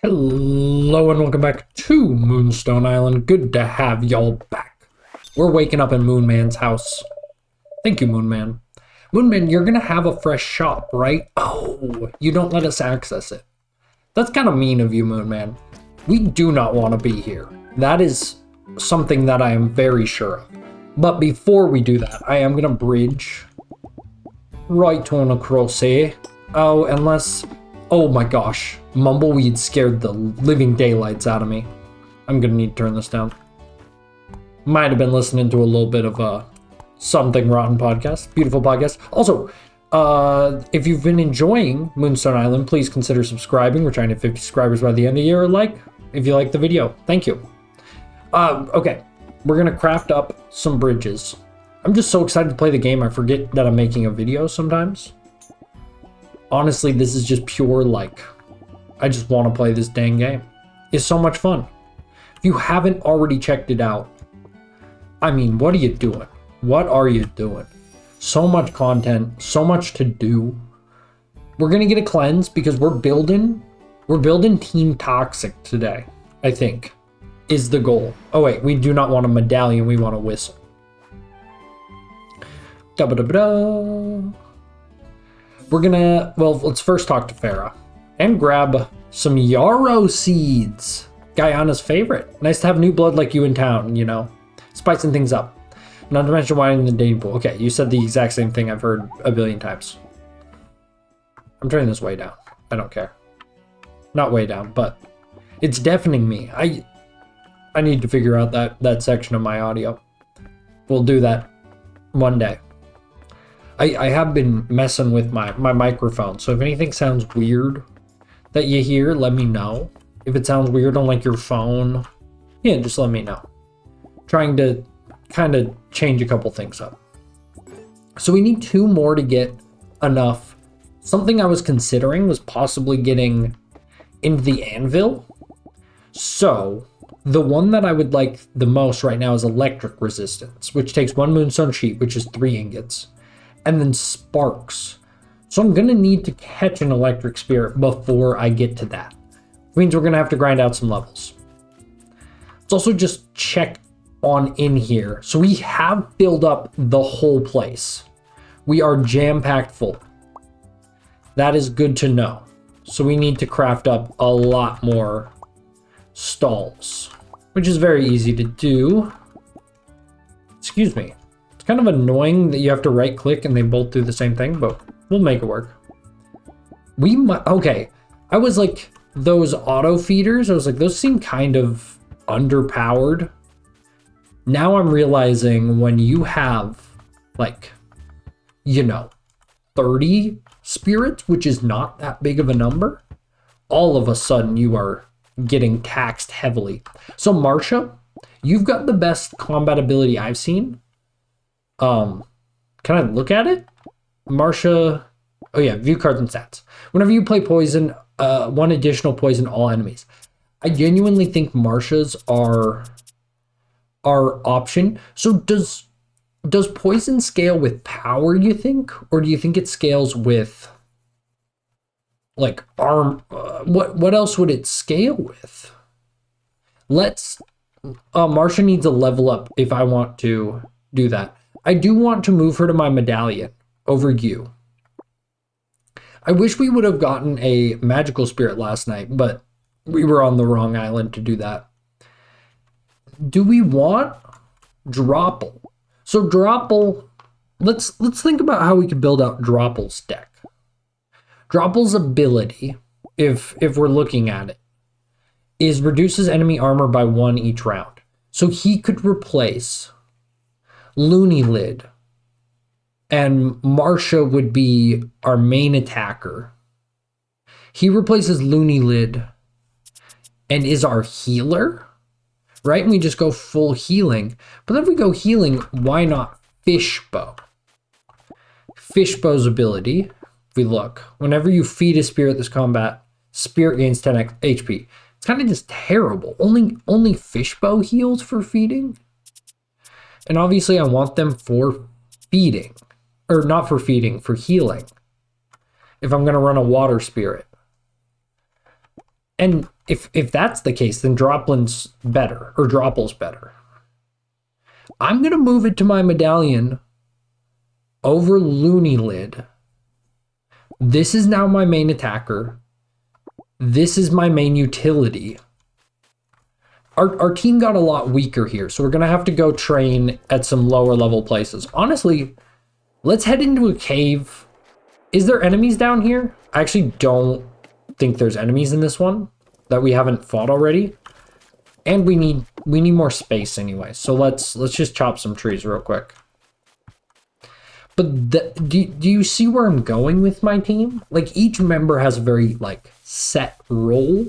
Hello and welcome back to Moonstone Island. Good to have y'all back. We're waking up in Moonman's house. Thank you, Moonman. Moonman, you're gonna have a fresh shop, right? Oh, you don't let us access it. That's kind of mean of you, Moonman. We do not want to be here. That is something that I am very sure of. But before we do that, I am gonna bridge right on across here. Oh, unless... Oh my gosh, Mumbleweed scared the living daylights out of me. I'm gonna need to turn this down. Might have been listening to a little bit of a Something Rotten podcast. Beautiful podcast. Also, if you've been enjoying Moonstone Island, please consider subscribing. We're trying to hit 50 subscribers by the end of the year. Or like, if you like the video. Thank you. Okay, we're gonna craft up some bridges. I'm just so excited to play the game, I forget that I'm making a video sometimes. Honestly, this is just pure, like, I just want to play this dang game. It's so much fun. If you haven't already checked it out, I mean, what are you doing? What are you doing? So much content, so much to do. We're going to get a cleanse because we're building Team Toxic today, I think, is the goal. Oh wait, we do not want a medallion, we want a whistle. Da-ba-da-ba-da. We're gonna, well, let's first talk to Farah and grab some yarrow seeds. Guyana's favorite. Nice to have new blood like you in town, you know, spicing things up. Not to mention wine in the dating pool. Okay, you said the exact same thing I've heard a billion times. I'm turning this way down. I don't care. Not way down, but it's deafening me. I need to figure out that section of my audio. We'll do that one day. I have been messing with my microphone, so if anything sounds weird that you hear, let me know. If it sounds weird on like your phone, yeah, just let me know. Trying to kind of change a couple things up. So we need 2 more to get enough. Something I was considering was possibly getting into the anvil. So the one that I would like the most right now is electric resistance, which takes 1 moonstone sheet, which is 3 ingots. And then sparks. So I'm gonna need to catch an electric spirit before I get to that. Which means we're gonna have to grind out some levels. Let's also just check on in here. So we have filled up the whole place. We are jam-packed full. That is good to know. So we need to craft up a lot more stalls, which is very easy to do. Excuse me. Kind of annoying that you have to right click and they both do the same thing, but we'll make it work. We might, okay. I was like, those auto feeders, I was like, those seem kind of underpowered. Now I'm realizing when you have like, you know, 30 spirits, which is not that big of a number, all of a sudden you are getting taxed heavily. So Marsha, you've got the best combat ability I've seen. Can I look at it? Marsha, oh yeah, view cards and stats. Whenever you play poison, 1 additional poison all enemies. I genuinely think Marsha's are option. So does poison scale with power, you think? Or do you think it scales with like arm? What else would it scale with? Marsha needs a level up if I want to do that. I do want to move her to my medallion over you. I wish we would have gotten a magical spirit last night, but we were on the wrong island to do that. Do we want Dropple? So Dropple, let's think about how we could build out Dropple's deck. Dropple's ability, if we're looking at it, is reduces enemy armor by 1 each round. So he could replace Loony Lid, and Marsha would be our main attacker. He replaces Loony Lid and is our healer, right? And we just go full healing. But then if we go healing, why not Fishbow? Fishbow's ability, if we look, whenever you feed a spirit this combat, spirit gains 10 HP. It's kind of just terrible. Only Fishbow heals for feeding. And obviously I want them for feeding. Or not for feeding, for healing. If I'm going to run a water spirit. And if that's the case, then Droplin's better, or Dropple's better. I'm gonna move it to my medallion over Loony Lid. This is now my main attacker. This is my main utility. Our team got a lot weaker here, so we're gonna have to go train at some lower level places. Honestly, let's head into a cave. Is there enemies down here? I actually don't think there's enemies in this one that we haven't fought already. And we need more space anyway. So let's just chop some trees real quick. But do you see where I'm going with my team? Like, each member has a very, like, set role.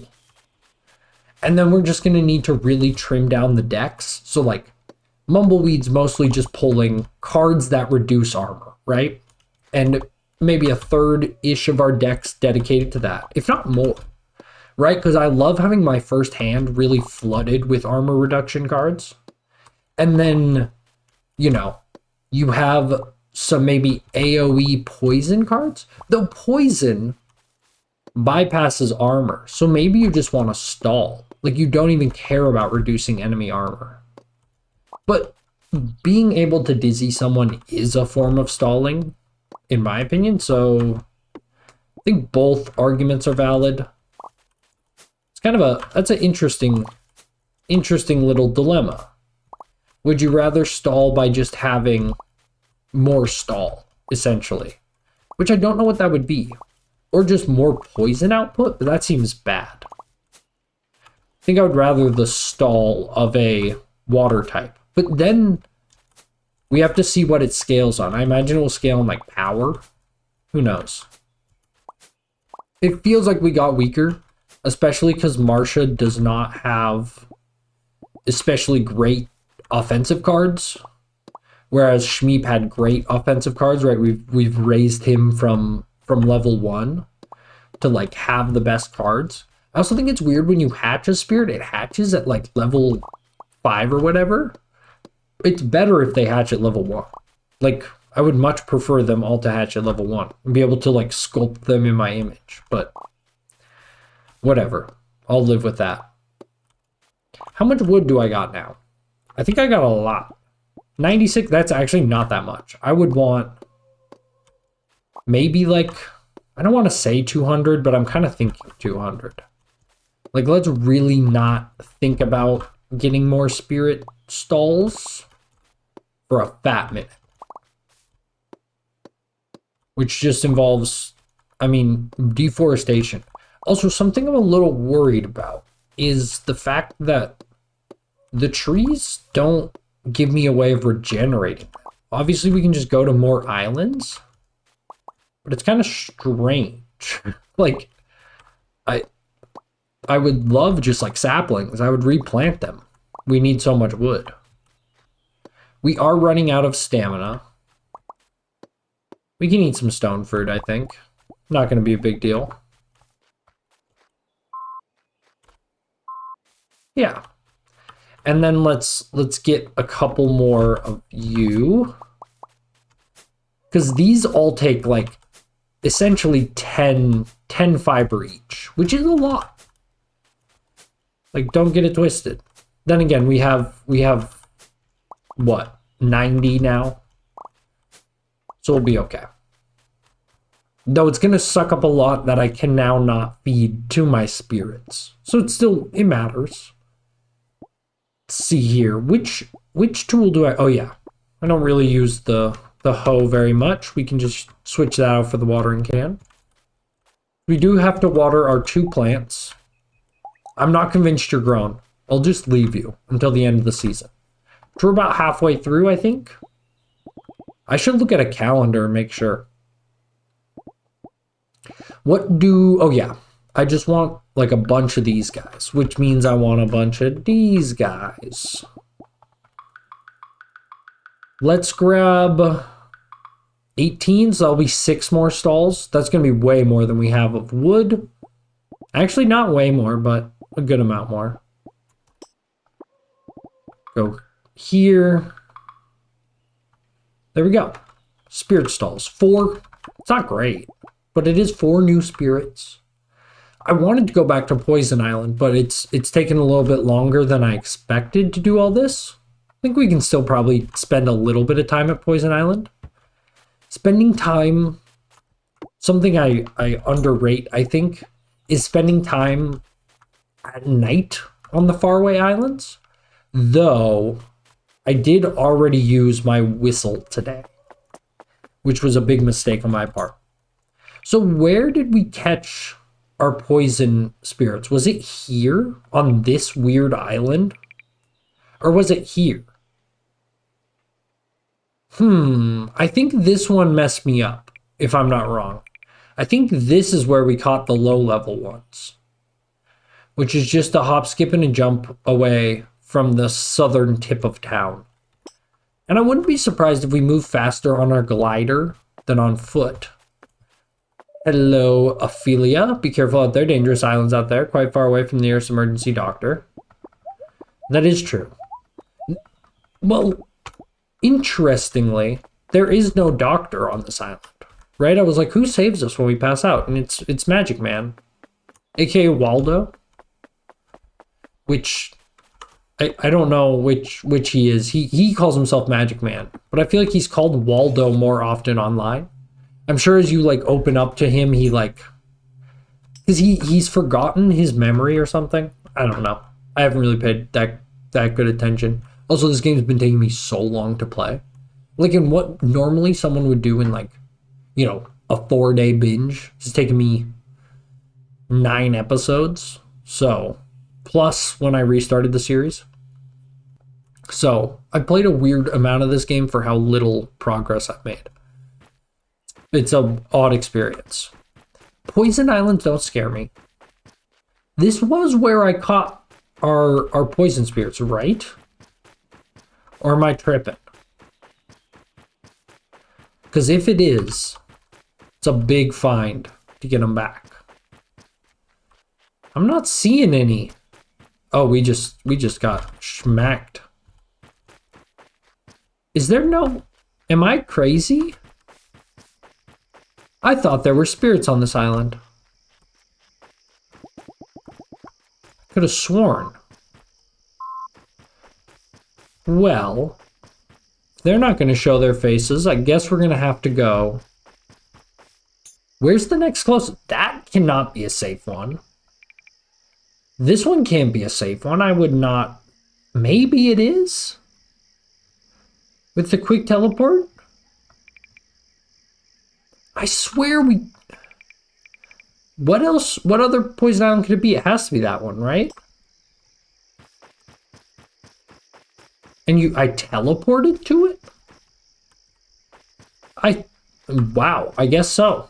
And then we're just going to need to really trim down the decks. So, like, Mumbleweed's mostly just pulling cards that reduce armor, right? And maybe a third-ish of our decks dedicated to that, if not more, right? Because I love having my first hand really flooded with armor reduction cards. And then, you know, you have some maybe AoE poison cards, though poison bypasses armor. So maybe you just want to stall. Like, you don't even care about reducing enemy armor. But being able to dizzy someone is a form of stalling, in my opinion. So I think both arguments are valid. It's kind of that's an interesting little dilemma. Would you rather stall by just having more stall, essentially? Which I don't know what that would be. Or just more poison output, but that seems bad. I think I would rather the stall of a water type. But then we have to see what it scales on. I imagine it will scale on, like, power. Who knows? It feels like we got weaker, especially because Marcia does not have especially great offensive cards. Whereas Shmeep had great offensive cards, right? We've raised him from level 1 to, like, have the best cards. I also think it's weird when you hatch a spirit, it hatches at, like, level 5 or whatever. It's better if they hatch at level 1. Like, I would much prefer them all to hatch at level 1 and be able to, like, sculpt them in my image, but whatever. I'll live with that. How much wood do I got now? I think I got a lot. 96, that's actually not that much. I would want maybe, like, I don't want to say 200, but I'm kind of thinking 200. Like, let's really not think about getting more spirit stalls for a fat minute. Which just involves, I mean, deforestation. Also, something I'm a little worried about is the fact that the trees don't give me a way of regenerating them. Obviously, we can just go to more islands, but it's kind of strange. Like, I would love just, like, saplings. I would replant them. We need so much wood. We are running out of stamina. We can eat some stone fruit, I think. Not going to be a big deal. Yeah. And then let's get a couple more of you. Because these all take, like, essentially 10 fiber each, which is a lot. Like, don't get it twisted. Then again, we have what, 90 now? So we'll be okay. Though it's gonna suck up a lot that I can now not feed to my spirits. So it matters. Let's see here. Which tool do I, oh yeah. I don't really use the hoe very much. We can just switch that out for the watering can. We do have to water our 2 plants. I'm not convinced you're grown. I'll just leave you until the end of the season. We're about halfway through, I think. I should look at a calendar and make sure. Oh yeah. I just want, like, a bunch of these guys, which means I want a bunch of these guys. Let's grab 18, so that'll be 6 more stalls. That's going to be way more than we have of wood. Actually, not way more, but a good amount more. Go here. There we go. Spirit stalls. 4. It's not great, but it is 4 new spirits. I wanted to go back to Poison Island, but it's taken a little bit longer than I expected to do all this. I think we can still probably spend a little bit of time at Poison Island. Spending time, something I underrate, I think, is spending time at night on the faraway islands. Though, I did already use my whistle today, which was a big mistake on my part. So where did we catch our poison spirits? Was it here on this weird island? Or was it here? I think this one messed me up, if I'm not wrong. I think this is where we caught the low level ones, which is just a hop, skip, and a jump away from the southern tip of town. And I wouldn't be surprised if we move faster on our glider than on foot. Hello, Ophelia. Be careful out there. Dangerous islands out there. Quite far away from the nearest emergency doctor. That is true. Well, interestingly, there is no doctor on this island. Right? I was like, who saves us when we pass out? And it's Magic Man. AKA Waldo. Which I don't know which he is. He calls himself Magic Man. But I feel like he's called Waldo more often online. I'm sure as you like open up to him, he like, because he's forgotten his memory or something. I don't know. I haven't really paid that good attention. Also, this game's been taking me so long to play. Like in what normally someone would do in like, you know, a 4-day binge. It's taken me 9 episodes. So, plus when I restarted the series. So, I played a weird amount of this game for how little progress I've made. It's an odd experience. Poison Islands don't scare me. This was where I caught our poison spirits, right? Or am I tripping? Because if it is, it's a big find to get them back. I'm not seeing any. Oh, we just got smacked. Is there no... Am I crazy? I thought there were spirits on this island. Could have sworn. Well, they're not going to show their faces. I guess we're going to have to go. Where's the next closest? That cannot be a safe one. This one can't be a safe one. I would not... Maybe it is? With the quick teleport? I swear we... What else? What other Poison Island could it be? It has to be that one, right? And I teleported to it? Wow, I guess so.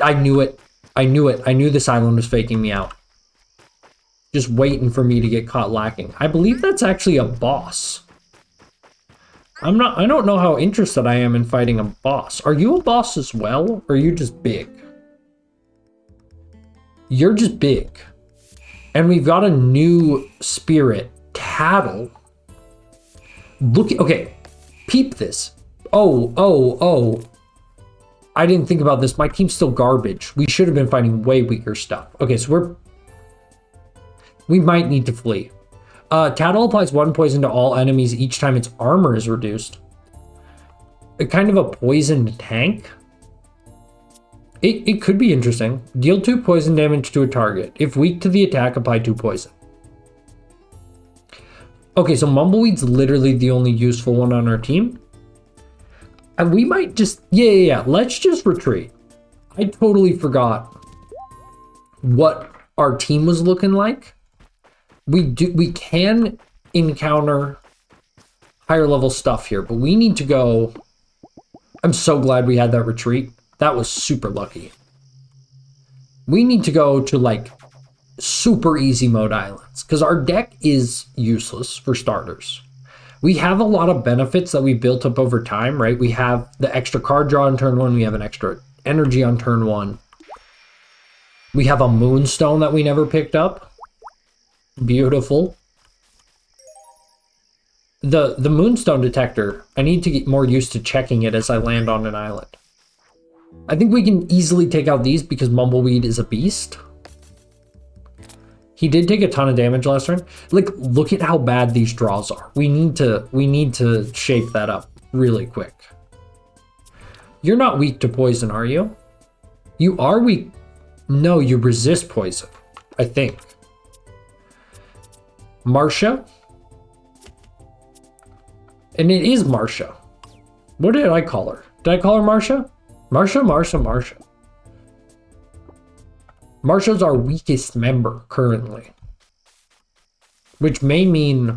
I knew it. I knew this island was faking me out. Just waiting for me to get caught lacking. I believe that's actually a boss. I don't know how interested I am in fighting a boss. Are you a boss as well? Or are you just big? You're just big. And we've got a new spirit. Tattle. Look, okay. Peep this. Oh. I didn't think about this. My team's still garbage. We should have been fighting way weaker stuff. Okay, so we might need to flee. Tattle applies 1 poison to all enemies each time its armor is reduced. A kind of a poisoned tank. It could be interesting. Deal 2 poison damage to a target. If weak to the attack, apply 2 poison. Okay, so Mumbleweed's literally the only useful one on our team. And we might just... Yeah. Let's just retreat. I totally forgot what our team was looking like. We can encounter higher level stuff here, but we need to go. I'm so glad we had that retreat. That was super lucky. We need to go to like super easy mode islands because our deck is useless for starters. We have a lot of benefits that we built up over time, right? We have the extra card draw on turn 1. We have an extra energy on turn 1. We have a Moonstone that we never picked up. Beautiful. The Moonstone detector, I need to get more used to checking it as I land on an island. I think we can easily take out these because Mumbleweed is a beast. He did take a ton of damage last turn. Like, look at how bad these draws are. We need to shape that up really quick. You're not weak to poison, are you? You are weak. No, you resist poison, I think. Marcia. And it is Marcia. What did I call her? Did I call her Marcia? Marcia. Marcia's our weakest member currently. Which may mean,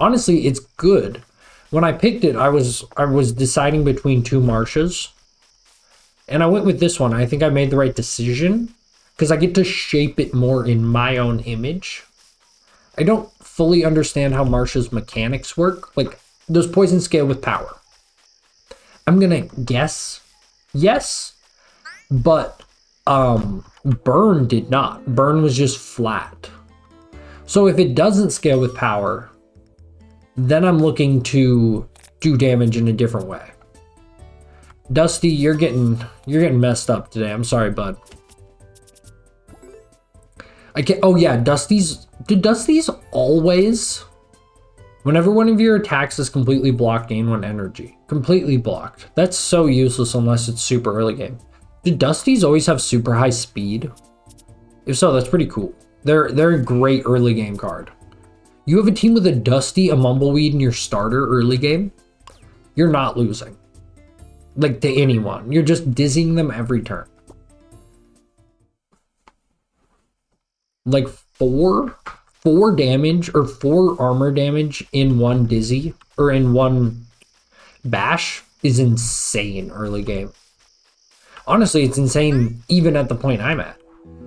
honestly, it's good. When I picked it, I was deciding between two Marcias. And I went with this one. I think I made the right decision because I get to shape it more in my own image. I don't fully understand how Marcia's mechanics work. Like, does poison scale with power? I'm gonna guess yes, but burn did not. Burn was just flat. So if it doesn't scale with power, then I'm looking to do damage in a different way. Dusty, you're getting messed up today. I'm sorry, bud. I can't. Oh yeah, Dusty's. Do Dusty's always? Whenever one of your attacks is completely blocked, gain 1 energy. Completely blocked. That's so useless unless it's super early game. Do Dusties always have super high speed? If so, that's pretty cool. They're a great early game card. You have a team with a Dusty, a Mumbleweed in your starter early game, you're not losing. Like, to anyone. You're just dizzying them every turn. Like, 4 damage or 4 armor damage in one dizzy or in one bash is insane early game. Honestly, it's insane even at the point I'm at.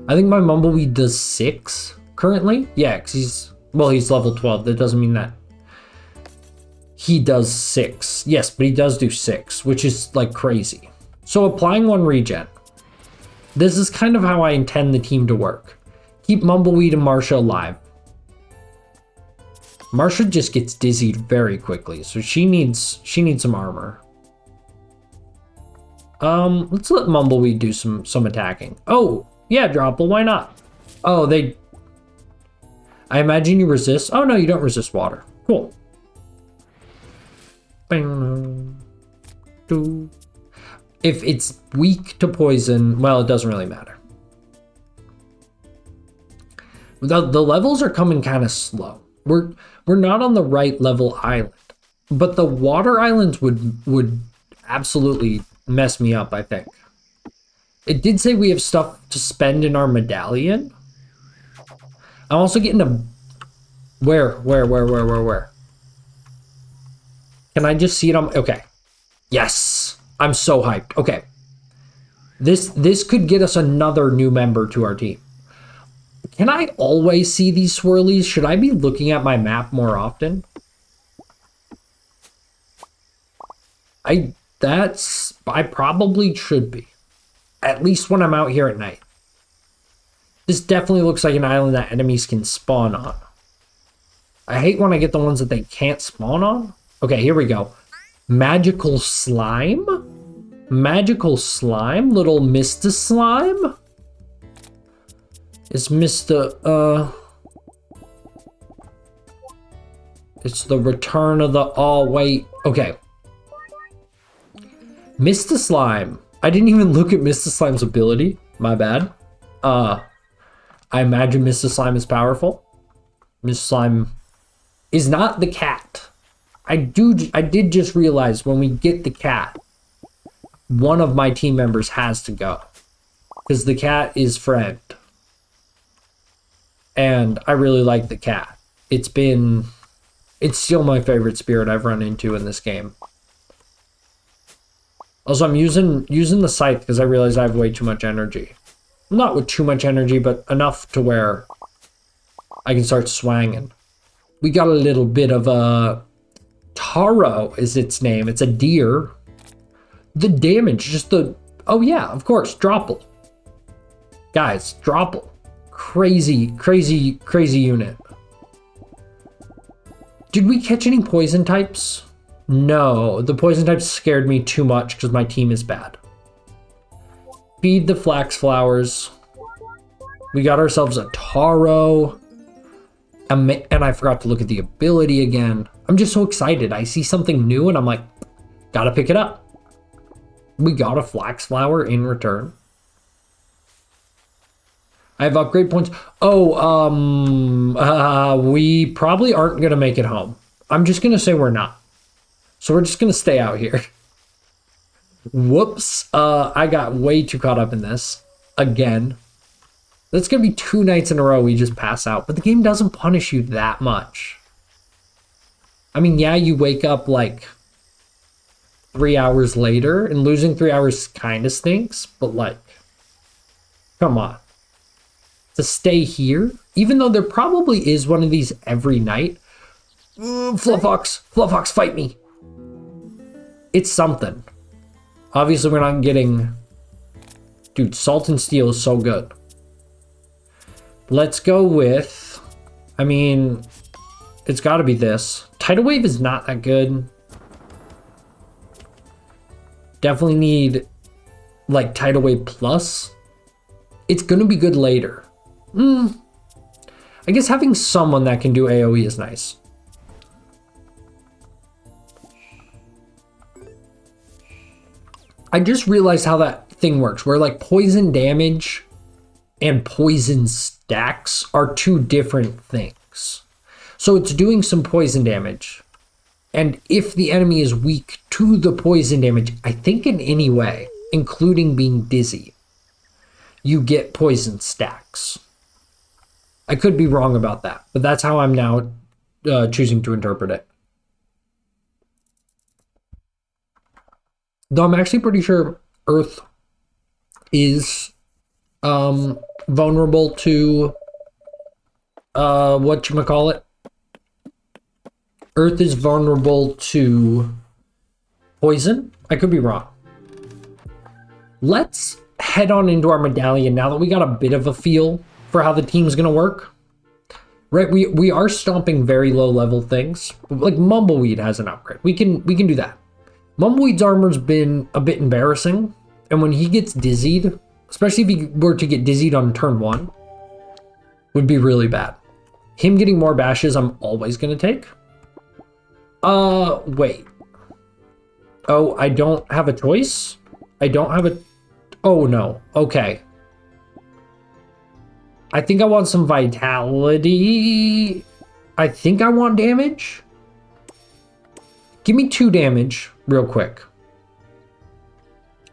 I think my Mumbleweed does 6 currently. Yeah, because he's level 12. That doesn't mean that he does 6. Yes, but he does do 6, which is like crazy. So applying 1 regen. This is kind of how I intend the team to work. Keep Mumbleweed and Marcia alive. Marcia just gets dizzied very quickly, so she needs some armor. Let's let Mumbleweed do some attacking. Oh, yeah, Dropple, why not? Oh, I imagine you resist. Oh no, you don't resist water. Cool. If it's weak to poison, well, it doesn't really matter. The levels are coming kind of slow. We're not on the right level island, but the water islands would absolutely mess me up, I think. It did say we have stuff to spend in our medallion. I'm also getting a... Where? Can I just see it on... Okay. Yes. I'm so hyped. Okay. This could get us another new member to our team. Can I always see these swirlies? Should I be looking at my map more often? I probably should be. At least when I'm out here at night. This definitely looks like an island that enemies can spawn on. I hate when I get the ones that they can't spawn on. Okay, here we go. Magical slime? Magical slime? Little Mr. Slime? It's Mr. It's the return of the... Oh, wait. Okay. Mr. Slime. I didn't even look at Mr. Slime's ability. My bad. I imagine Mr. Slime is powerful. Mr. Slime is not the cat. I did just realize when we get the cat, one of my team members has to go. Because the cat is friend. And I really like the cat. It's still my favorite spirit I've run into in this game. Also, I'm using the scythe because I realize I have way too much energy. Not with too much energy, but enough to where I can start swanging. We got a little bit of a... Taro is its name. It's a deer. The damage, just the... Oh yeah, of course, Dropple. Guys, Dropple. Crazy unit. Did we catch any poison types? No, the poison types scared me too much because my team is bad. Feed the flax flowers. We got ourselves a Taro. And I forgot to look at the ability again. I'm just so excited. I see something new and I'm like, gotta pick it up. We got a flax flower in return. I have upgrade points. Oh, we probably aren't gonna make it home. I'm just gonna say we're not. So we're just gonna stay out here. Whoops. I got way too caught up in this. Again. That's gonna be 2 nights in a row we just pass out. But the game doesn't punish you that much. I mean, yeah, you wake up like 3 hours later, and losing 3 hours kind of stinks, but like, come on. To stay here, even though there probably is one of these every night. Fluffox, fight me. It's something. Obviously, we're not getting... Dude, Salt and Steel is so good. Let's go with... I mean, it's got to be this. Tidal Wave is not that good. Definitely need, like, Tidal Wave Plus. It's going to be good later. I guess having someone that can do AoE is nice. I just realized how that thing works, where like poison damage and poison stacks are 2 different things. So it's doing some poison damage. And if the enemy is weak to the poison damage, I think in any way, including being dizzy, you get poison stacks. I could be wrong about that, but that's how I'm now choosing to interpret it. Though I'm actually pretty sure Earth is vulnerable to whatchamacallit. Earth is vulnerable to poison. I could be wrong. Let's head on into our medallion now that we got a bit of a feel for how the team's gonna work. Right, we are stomping very low level things. Like Mumbleweed has an upgrade. We can do that. Mumbleweed's armor's been a bit embarrassing, and when he gets dizzied, especially if he were to get dizzied on turn 1, would be really bad. Him getting more bashes I'm always gonna take. Wait. Oh, I don't have a choice? I don't have a... Oh, no. Okay. I think I want some vitality. I think I want damage. Give me 2 damage real quick.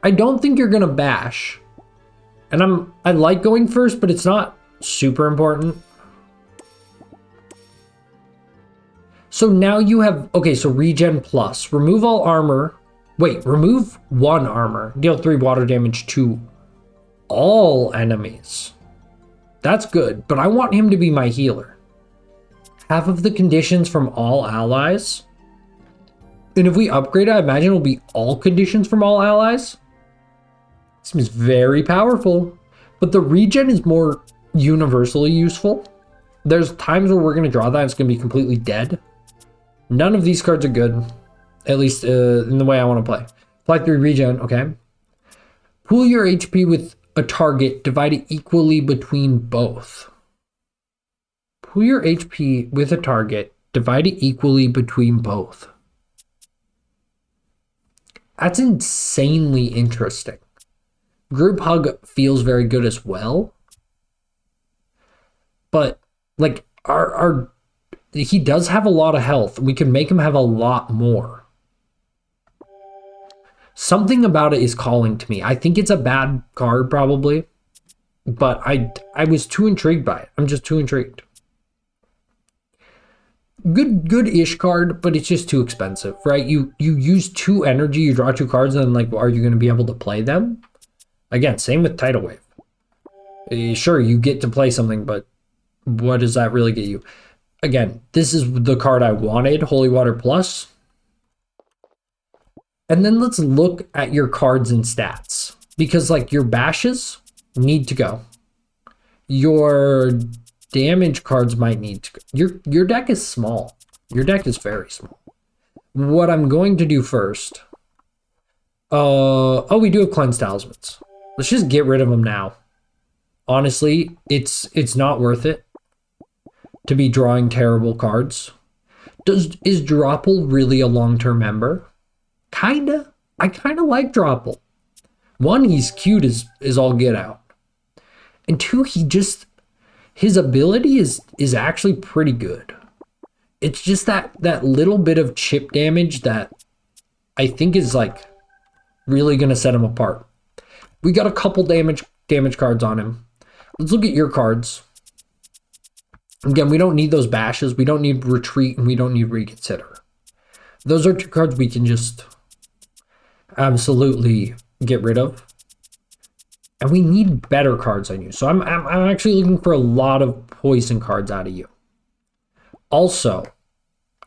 I don't think you're gonna bash. And I like going first, but it's not super important. So now you have, okay, so regen plus. Remove all armor. Wait, remove 1 armor. Deal 3 water damage to all enemies. That's good, but I want him to be my healer. Half of the conditions from all allies. And if we upgrade it, I imagine it'll be all conditions from all allies. Seems very powerful. But the regen is more universally useful. There's times where we're going to draw that and it's going to be completely dead. None of these cards are good. At least in the way I want to play. Apply 3 regen, okay. Pool your HP with a target, divide it equally between both. Pool your HP with a target, divide it equally between both. That's insanely interesting. Group Hug feels very good as well. But, like, he does have a lot of health. We can make him have a lot more. Something about it is calling to me. I think it's a bad card, probably. But I was too intrigued by it. I'm just too intrigued. Good-ish card, but it's just too expensive, right? You use 2 energy, you draw 2 cards, and then, like, are you going to be able to play them? Again, same with Tidal Wave. Sure, you get to play something, but what does that really get you? Again, this is the card I wanted, Holy Water Plus. And then let's look at your cards and stats. Because, like, your bashes need to go. Your damage cards might need to go. Your deck is small. Your deck is very small. What I'm going to do first... oh, we do have Cleanse Talismans. Let's just get rid of them now. Honestly, it's not worth it. to be drawing terrible cards. Is Dropple really a long-term member? Kinda. I kinda like Dropple. One, he's cute as all get out. And two, his ability is actually pretty good. It's just that little bit of chip damage that I think is like really gonna set him apart. We got a couple damage cards on him. Let's look at your cards. Again, we don't need those bashes. We don't need retreat, and we don't need reconsider. Those are two cards we can just absolutely get rid of. And we need better cards on you. So I'm actually looking for a lot of poison cards out of you. Also,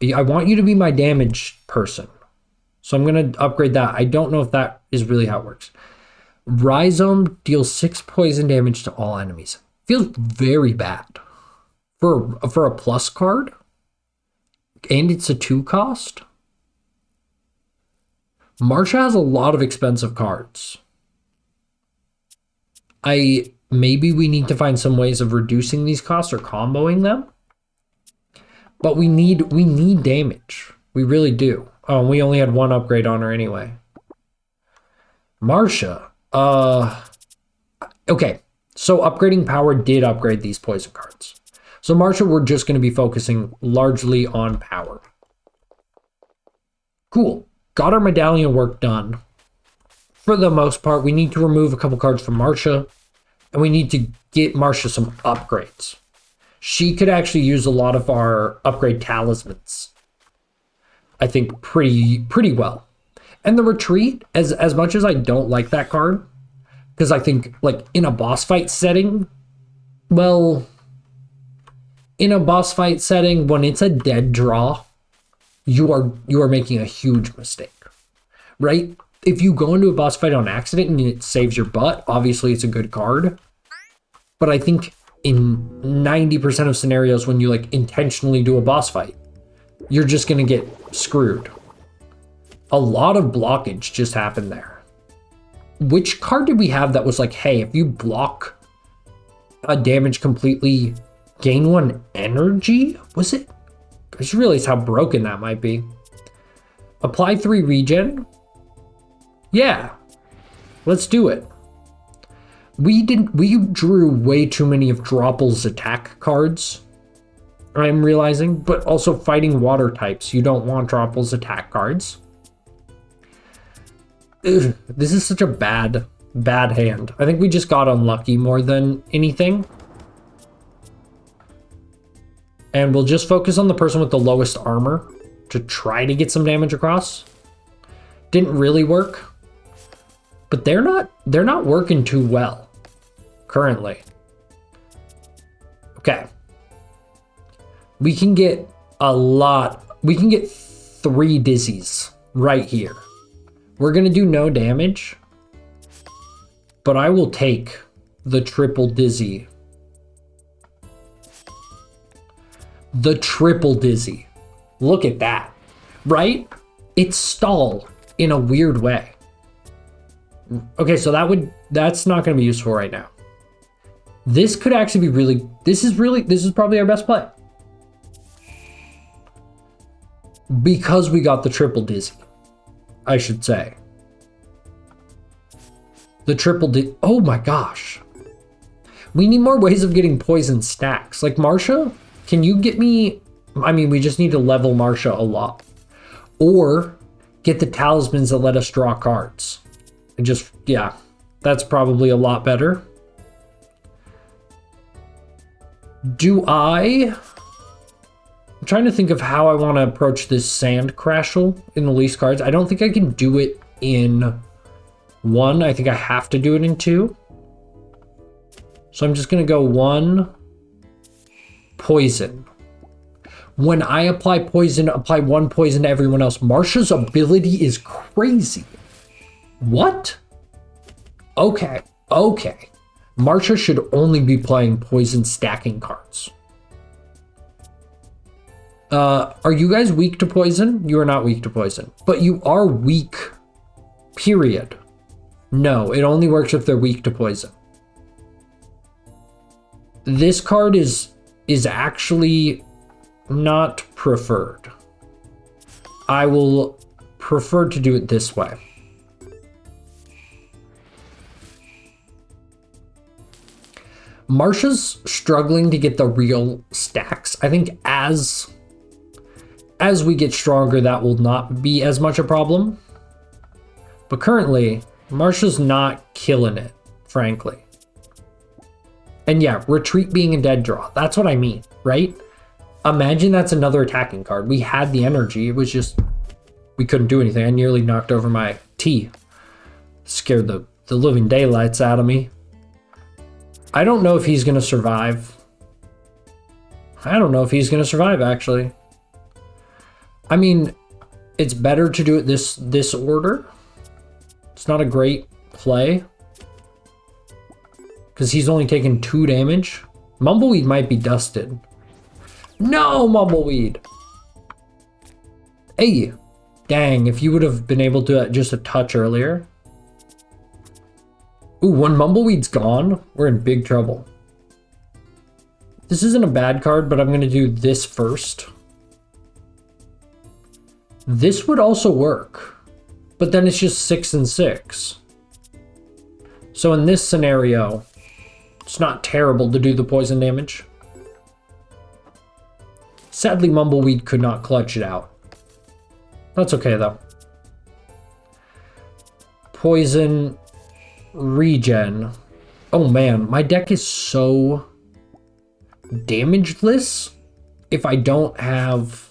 I want you to be my damage person. So I'm going to upgrade that. I don't know if that is really how it works. Rhizome deals 6 poison damage to all enemies. Feels very bad. For a plus card. And it's a 2 cost. Marsha has a lot of expensive cards. Maybe we need to find some ways of reducing these costs or comboing them. But we need damage. We really do. Oh, we only had 1 upgrade on her anyway. Marsha. Okay. So upgrading power did upgrade these poison cards. So Marsha, we're just going to be focusing largely on power. Cool. Got our medallion work done. For the most part, we need to remove a couple cards from Marsha. And we need to get Marsha some upgrades. She could actually use a lot of our upgrade talismans. I think pretty well. And the retreat, as much as I don't like that card, because I think like in a boss fight setting, when it's a dead draw, you are making a huge mistake. Right? If you go into a boss fight on accident and it saves your butt, obviously it's a good card. But I think in 90% of scenarios when you like intentionally do a boss fight, you're just going to get screwed. A lot of blockage just happened there. Which card did we have that was like, hey, if you block a damage completely, gain 1 energy? Was it? I just realized how broken that might be. Apply 3 regen? Yeah. Let's do it. We drew way too many of Dropple's attack cards. I'm realizing, but also fighting water types. You don't want Dropple's attack cards. Ugh, this is such a bad hand. I think we just got unlucky more than anything. And we'll just focus on the person with the lowest armor to try to get some damage across. Didn't really work. But they're not working too well currently. Okay. We can get 3 dizzies right here. We're going to do no damage, but I will take the triple dizzy. The triple dizzy. Look at that, right? It's stall in a weird way. Okay, so that's not going to be useful right now. This could actually be this is probably our best play. Because we got the triple dizzy, I should say. The triple dizzy, oh my gosh. We need more ways of getting poison stacks. Like Marsha, can you get me, I mean, we just need to level Marsha a lot. Or get the talismans that let us draw cards. And just, yeah, that's probably a lot better. I'm trying to think of how I want to approach this Sand Crashel in the least cards. I don't think I can do it in 1. I think I have to do it in 2. So I'm just going to go 1 poison. When I apply poison, apply 1 poison to everyone else. Marsha's ability is crazy. What? Okay. Marsha should only be playing poison stacking cards. Are you guys weak to poison? You are not weak to poison. But you are weak, period. No, it only works if they're weak to poison. This card is is actually not preferred. I will prefer to do it this way. Marsha's struggling to get the real stacks. I think as we get stronger, that will not be as much a problem. But currently, Marsha's not killing it, frankly. And yeah, retreat being a dead draw. That's what I mean, right? Imagine that's another attacking card. We had the energy. It was just, we couldn't do anything. I nearly knocked over my tea. Scared the living daylights out of me. I don't know if he's going to survive. I don't know if he's going to survive, actually. I mean, it's better to do it this order. It's not a great play. Because he's only taken 2 damage. Mumbleweed might be dusted. No, Mumbleweed! Hey! Dang, if you would have been able to just a touch earlier. Ooh, when Mumbleweed's gone, we're in big trouble. This isn't a bad card, but I'm going to do this first. This would also work, but then it's just 6 and 6. So in this scenario, it's not terrible to do the poison damage. Sadly, Mumbleweed could not clutch it out. That's okay, though. Poison, regen. Oh man, my deck is so damageless if I don't have...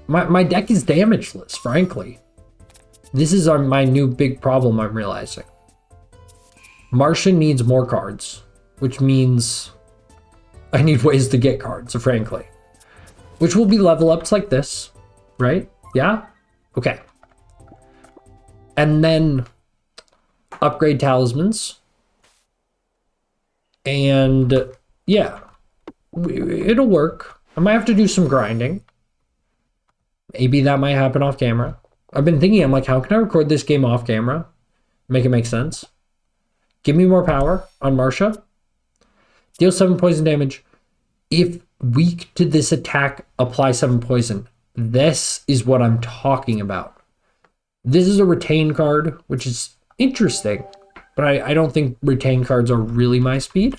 My deck is damageless, frankly. This is my new big problem I'm realizing. Marsha needs more cards, which means I need ways to get cards, frankly. Which will be level ups like this, right? Yeah? Okay. And then upgrade talismans. And yeah, it'll work. I might have to do some grinding. Maybe that might happen off camera. I've been thinking, I'm like, how can I record this game off camera? Make it make sense. Give me more power on Marsha. Deal 7 poison damage. If weak to this attack, apply 7 poison. This is what I'm talking about. This is a retain card, which is interesting. But I don't think retain cards are really my speed.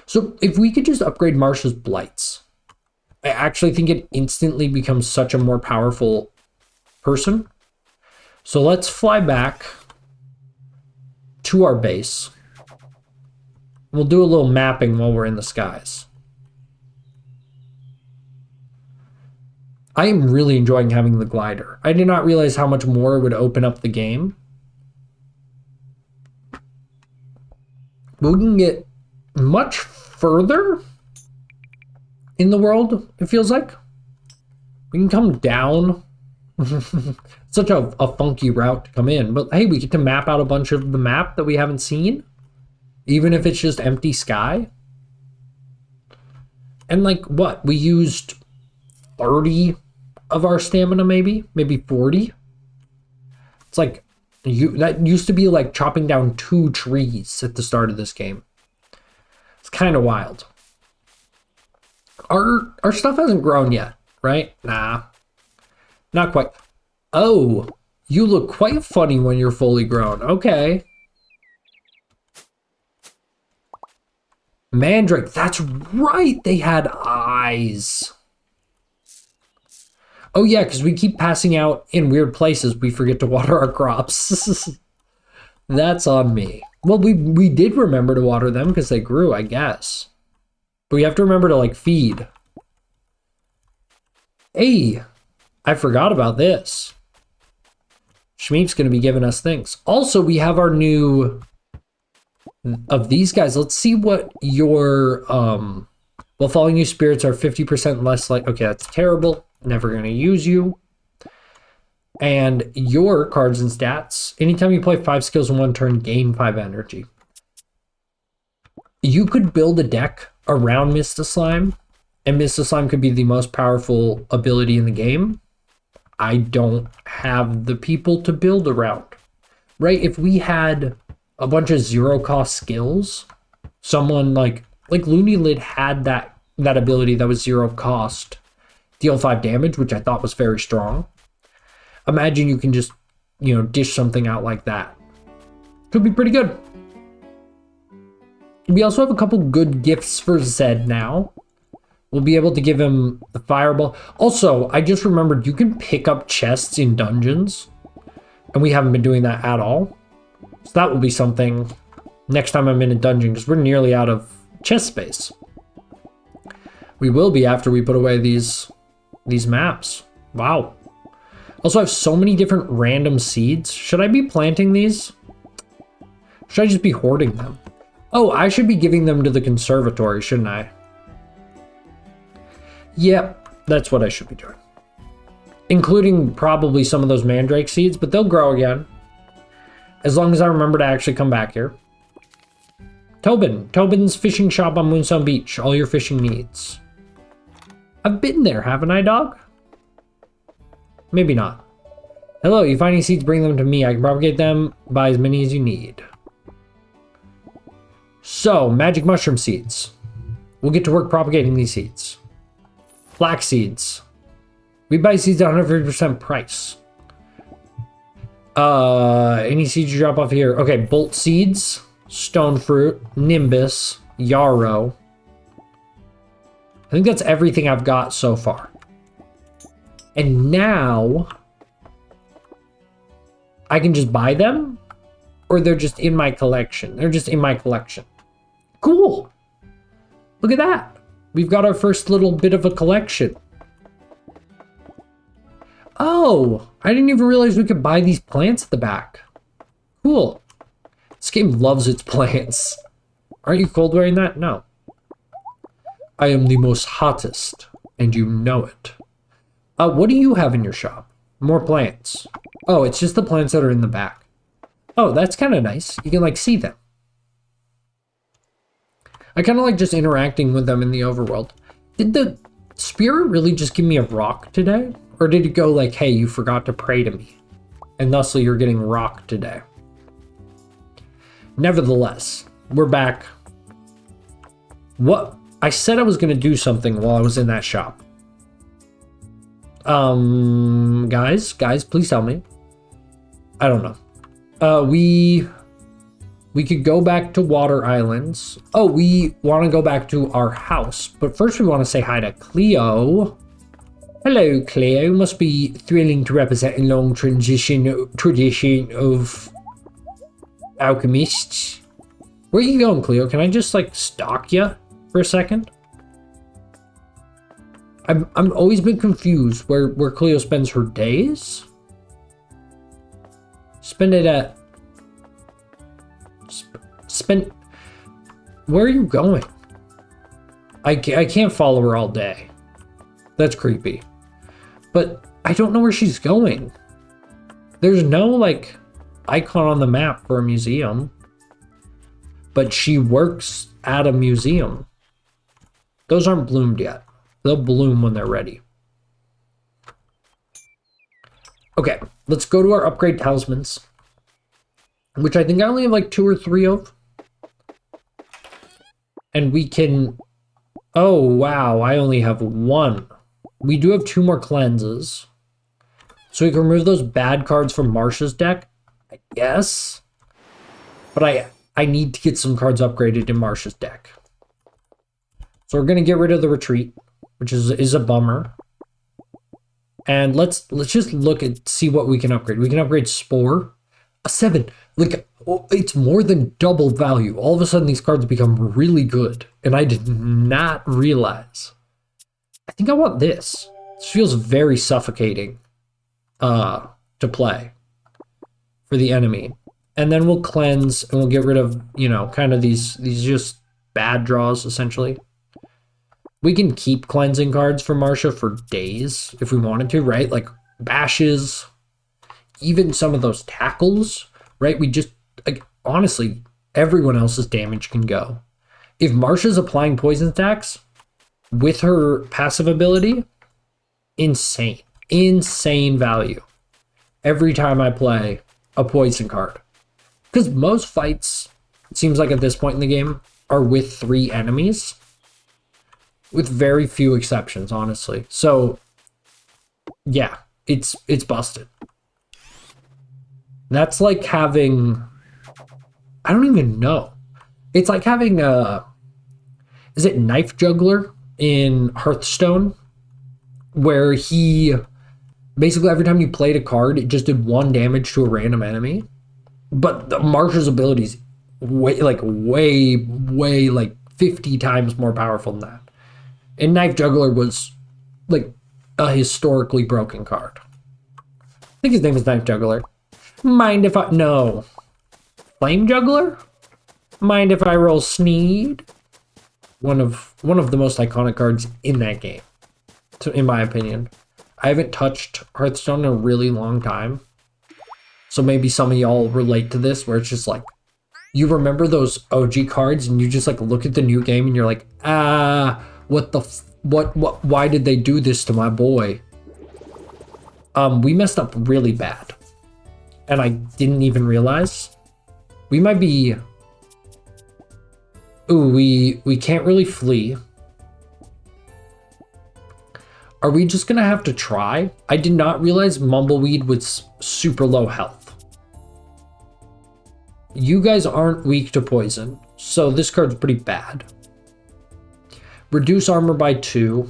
So if we could just upgrade Marsha's Blights, I actually think it instantly becomes such a more powerful person. So let's fly back to our base. We'll do a little mapping while we're in the skies. I am really enjoying having the glider. I did not realize how much more it would open up the game. But we can get much further in the world, it feels like. We can come down. Such a funky route to come in. But hey, we get to map out a bunch of the map that we haven't seen. Even if it's just empty sky. And like what? We used 30 of our stamina maybe? Maybe 40? It's like, that used to be like chopping down 2 trees at the start of this game. It's kind of wild. Our stuff hasn't grown yet, right? Nah. Not quite. Oh, you look quite funny when you're fully grown. Okay. Mandrake, that's right. They had eyes. Oh yeah, because we keep passing out in weird places. We forget to water our crops. That's on me. Well, we did remember to water them because they grew, I guess. But we have to remember to like feed. Hey, I forgot about this. Shmeep's going to be giving us things. Also, we have our new of these guys. Let's see what your well, following you spirits are 50% less like. Okay, that's terrible. Never going to use you. And your cards and stats. Anytime you play 5 skills in 1 turn, gain 5 energy. You could build a deck around Mista Slime, and Mista Slime could be the most powerful ability in the game. I don't have the people to build around. Right? If we had a bunch of 0 cost skills, someone like Looney Lid had that that ability that was 0 cost, deal 5 damage, which I thought was very strong. Imagine you can just, dish something out like that. Could be pretty good. We also have a couple good gifts for Zed now. We'll be able to give him the fireball. Also, I just remembered you can pick up chests in dungeons, and we haven't been doing that at all. So that will be something next time I'm in a dungeon, because we're nearly out of chest space. We will be after we put away these maps. Wow. Also, I have so many different random seeds. Should I be planting these? Should I just be hoarding them? Oh, I should be giving them to the conservatory, shouldn't I? Yep, that's what I should be doing. Including probably some of those mandrake seeds, but they'll grow again. As long as I remember to actually come back here. Tobin's fishing shop on Moonstone Beach. All your fishing needs. I've been there, haven't I, dog? Maybe not. Hello, you find any seeds, bring them to me. I can propagate them, buy as many as you need. So, magic mushroom seeds. We'll get to work propagating these seeds. Flax seeds. We buy seeds at 150% price. Any seeds you drop off here? Okay, bolt seeds, stone fruit, nimbus, yarrow. I think that's everything I've got so far. And now I can just buy them, or they're just in my collection. They're just in my collection. Cool. Look at that. We've got our first little bit of a collection. Oh, I didn't even realize we could buy these plants at the back. Cool. This game loves its plants. Aren't you cold wearing that? No. I am the most hottest, and you know it. What do you have in your shop? More plants. Oh, it's just the plants that are in the back. Oh, that's kind of nice. You can, see them. I kind of like just interacting with them in the overworld. Did the spirit really just give me a rock today? Or did it go hey, you forgot to pray to me, and thusly you're getting rocked today? Nevertheless, we're back. What? I said I was going to do something while I was in that shop. Guys, please tell me. I don't know. We could go back to Water Islands. Oh, we want to go back to our house. But first we want to say hi to Cleo. Hello, Cleo. Must be thrilling to represent a long tradition of alchemists. Where are you going, Cleo? Can I just, stalk you for a second? I've always been confused where Cleo spends her days. Spend it at... Where are you going? I can't follow her all day. That's creepy. But I don't know where she's going. There's no, icon on the map for a museum. But she works at a museum. Those aren't bloomed yet. They'll bloom when they're ready. Okay, let's go to our upgrade talismans. Which I think I only have 2 or 3 of. And we can... Oh, wow, I only have 1. We do have 2 more cleanses. So we can remove those bad cards from Marsha's deck, I guess. But I need to get some cards upgraded in Marsha's deck. So we're going to get rid of the retreat, which is a bummer. And let's just look and see what we can upgrade. We can upgrade Spore. A 7. It's more than double value. All of a sudden, these cards become really good. And I did not realize. I think I want this. This feels very suffocating to play for the enemy. And then we'll cleanse and we'll get rid of, kind of these just bad draws, essentially. We can keep cleansing cards for Marsha for days if we wanted to, right? Bashes, even some of those tackles, right? We just, honestly, everyone else's damage can go. If Marsha's applying poison attacks with her passive ability, insane value every time I play a poison card. Because most fights, it seems like at this point in the game, are with 3 enemies. with very few exceptions, honestly. So yeah, it's busted. That's like having, I don't even know. It's like having is it Knife Juggler in Hearthstone, where he basically every time you played a card, it just did 1 damage to a random enemy. But the Marsha's abilities way like 50 times more powerful than that. And Knife Juggler was like a historically broken card. I think his name is Knife Juggler. Mind if I... No. Flame Juggler? Mind if I roll Sneed? One of the most iconic cards in that game, in my opinion. I haven't touched Hearthstone in a really long time. So maybe some of y'all relate to this, where it's just like, you remember those OG cards and you just like look at the new game and you're like, what, why did they do this to my boy? We messed up really bad. And I didn't even realize. We might be... Ooh, we can't really flee. Are we just gonna have to try? I did not realize Mumbleweed was super low health. You guys aren't weak to poison, so this card's pretty bad. Reduce armor by 2.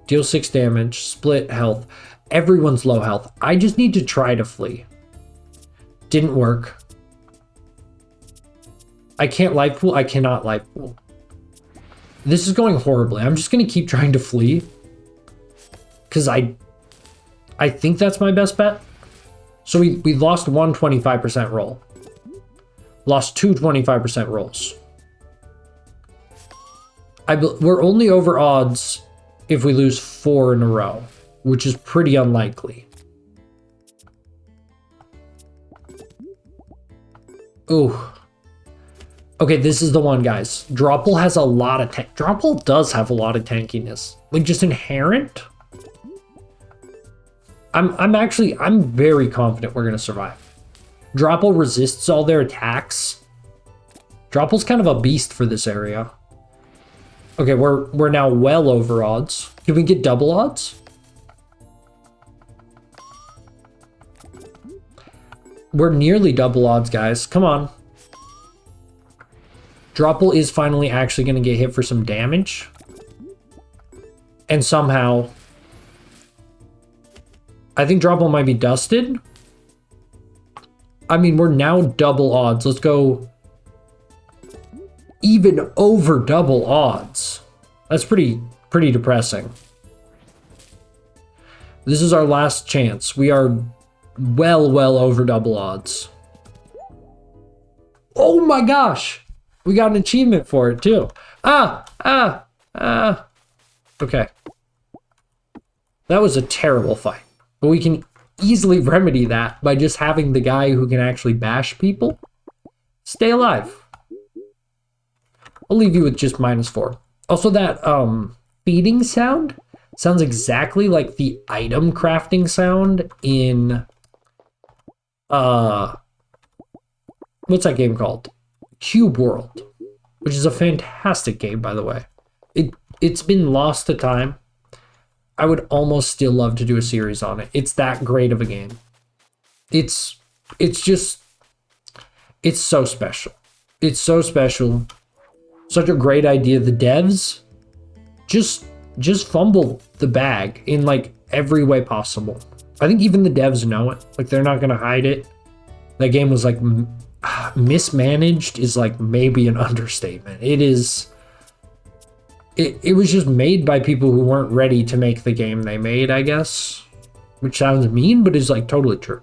Deal 6 damage. Split health. Everyone's low health. I just need to try to flee. Didn't work. I can't life pool. I cannot life pool. This is going horribly. I'm just going to keep trying to flee. Because I think that's my best bet. So we lost one 25% roll. Lost two 25% rolls. We're only over odds if we lose 4 in a row, which is pretty unlikely. Ooh. Okay, this is the one, guys. Dropple has a lot of Dropple does have a lot of tankiness. Like, just inherent. I'm very confident we're gonna survive. Dropple resists all their attacks. Dropple's kind of a beast for this area. Okay, we're now well over odds. Can we get double odds? We're nearly double odds, guys. Come on. Dropple is finally actually going to get hit for some damage. And somehow... I think Dropple might be dusted. I mean, we're now double odds. Let's go... even over double odds. That's pretty depressing. This is our last chance. We are well over double odds. Oh my gosh! We got an achievement for it too. Okay. That was a terrible fight. But we can easily remedy that by just having the guy who can actually bash people stay alive. I'll leave you with just -4. Also, that feeding sound sounds exactly like the item crafting sound in what's that game called? Cube World, which is a fantastic game, by the way. It's been lost to time. I would almost still love to do a series on it. It's that great of a game. It's so special. It's so special. Such a great idea. The devs just fumble the bag in like every way possible. I think even the devs know it. Like, they're not gonna hide it. That game was like mismanaged is like maybe an understatement. It was just made by people who weren't ready to make the game they made, I guess. Which sounds mean, but is like totally true.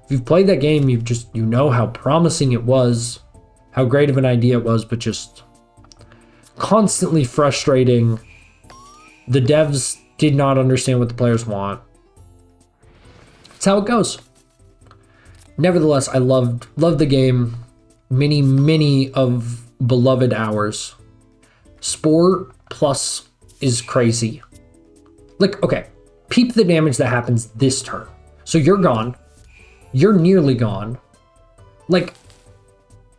If you've played that game, you know how promising it was, how great of an idea it was, but just constantly frustrating. The devs did not understand what the players want. That's how it goes. Nevertheless, I loved the game. Many of beloved hours. Spore plus is crazy. Like, okay, peep the damage that happens this turn. So you're gone. You're nearly gone. Like,